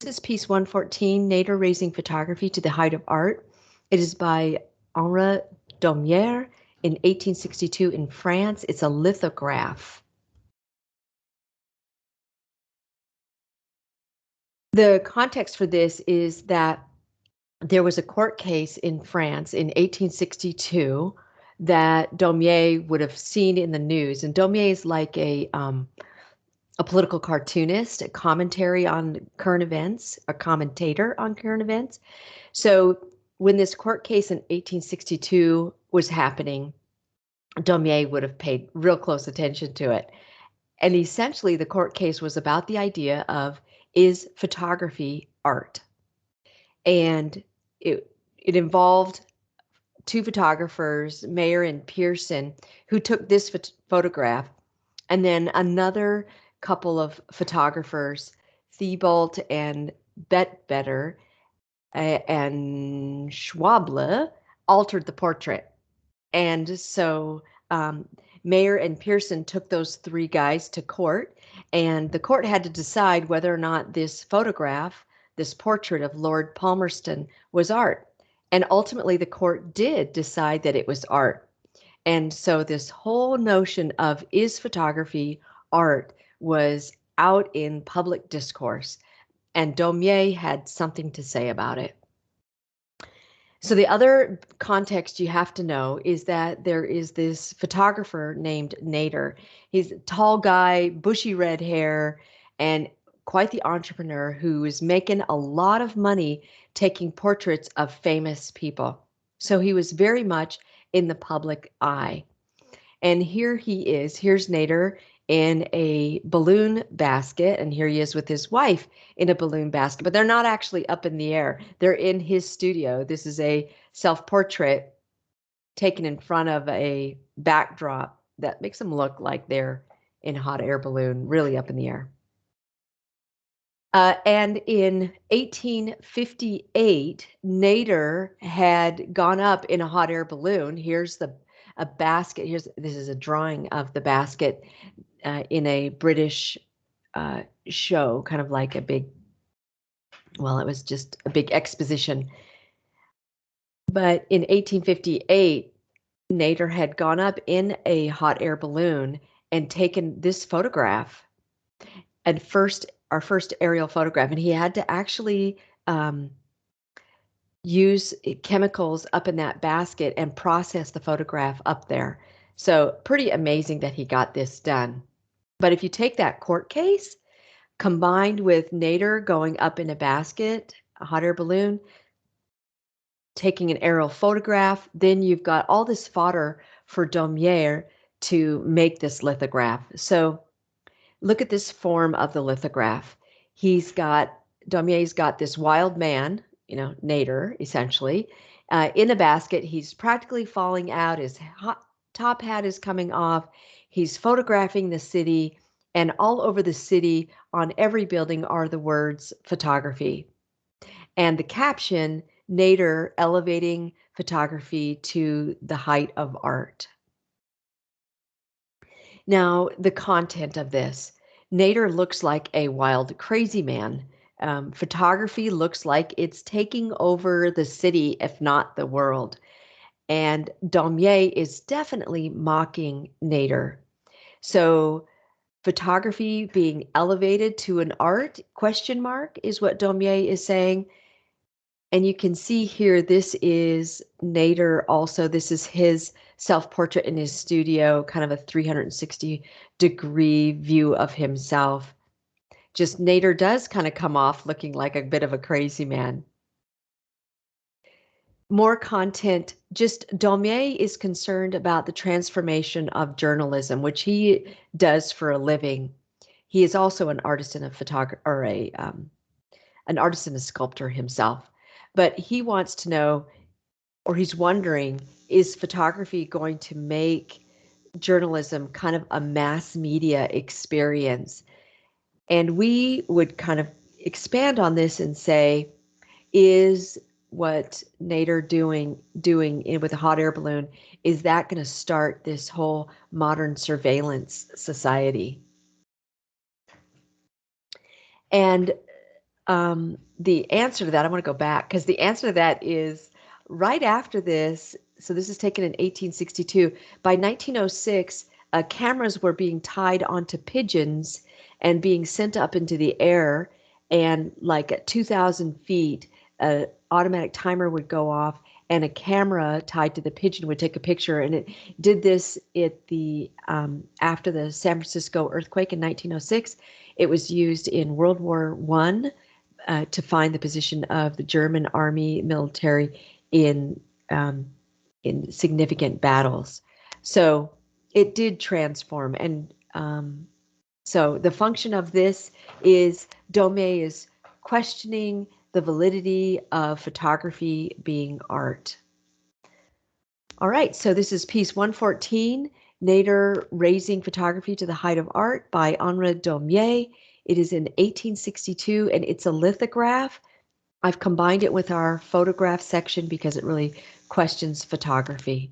This is piece 114, Nadar Raising Photography to the Height of Art. It is by Henri Daumier in 1862 in France. It's a lithograph. The context for this is that there was a court case in France in 1862 that Daumier would have seen in the news. And Daumier is like a political cartoonist, a commentary on current events, a commentator on current events. So when this court case in 1862 was happening, Daumier would have paid real close attention to it. And essentially, the court case was about the idea of, is photography art? And it involved two photographers, Mayer and Pearson, who took this photograph, and then another couple of photographers, Thibault and Betbetter and Schwable, altered the portrait. And so Mayer and Pearson took those three guys to court, and the court had to decide whether or not this photograph, this portrait of Lord Palmerston, was art. And ultimately, the court did decide that it was art. And so this whole notion of, is photography art, was out in public discourse, and Daumier had something to say about it. So the other context you have to know is that there is this photographer named Nadar. He's a tall guy, bushy red hair, and quite the entrepreneur who is making a lot of money taking portraits of famous people. So he was very much in the public eye. And here he is. Here's Nadar in a balloon basket, and here he is with his wife in a balloon basket, but they're not actually up in the air. They're in his studio. This is a self-portrait taken in front of a backdrop that makes them look like they're in a hot air balloon, really up in the air. And in 1858, Nadar had gone up in a hot air balloon. Here's a basket. This is a drawing of the basket in a British show, kind of like a big, well, it was just a big exposition. But in 1858, Nadar had gone up in a hot air balloon and taken this photograph, and our first aerial photograph, and he had to actually use chemicals up in that basket and process the photograph up there. So pretty amazing that he got this done. But if you take that court case combined with Nadar going up in a basket, a hot air balloon, taking an aerial photograph, then you've got all this fodder for Daumier to make this lithograph. So look at this form of the lithograph. Daumier's got this wild man, Nadar, essentially, in a basket. He's practically falling out. His top hat is coming off. He's photographing the city, and all over the city, on every building, are the words photography. And the caption, Nadar elevating photography to the height of art. Now, the content of this. Nadar looks like a wild, crazy man. Photography looks like it's taking over the city, if not the world. And Daumier is definitely mocking Nadar. So photography being elevated to an art, ? Is what Daumier is saying. And you can see here, this is Nadar also. This is his self-portrait in his studio, kind of a 360-degree view of himself. Just Nadar does kind of come off looking like a bit of a crazy man. More content, just Daumier is concerned about the transformation of journalism, which he does for a living. He is also an artist and a photographer, or an artist and a sculptor himself. But he wants to know, or he's wondering, is photography going to make journalism kind of a mass media experience? And we would kind of expand on this and say, is what Nadar doing with a hot air balloon, is that going to start this whole modern surveillance society? And The answer to that, I want to go back because the answer to that is right after this. So this is taken in 1862. By 1906, cameras were being tied onto pigeons and being sent up into the air. And like at 2,000 feet, an automatic timer would go off, and a camera tied to the pigeon would take a picture. And it did this at the after the San Francisco earthquake in 1906. It was used in World War I to find the position of the German army military in um, in significant battles. So it did transform, and so the function of this is Domé is questioning the validity of photography being art. All right, so this is piece 114, Nadar Raising Photography to the Height of Art by Henri Daumier. It is in 1862 and it's a lithograph. I've combined it with our photograph section because it really questions photography.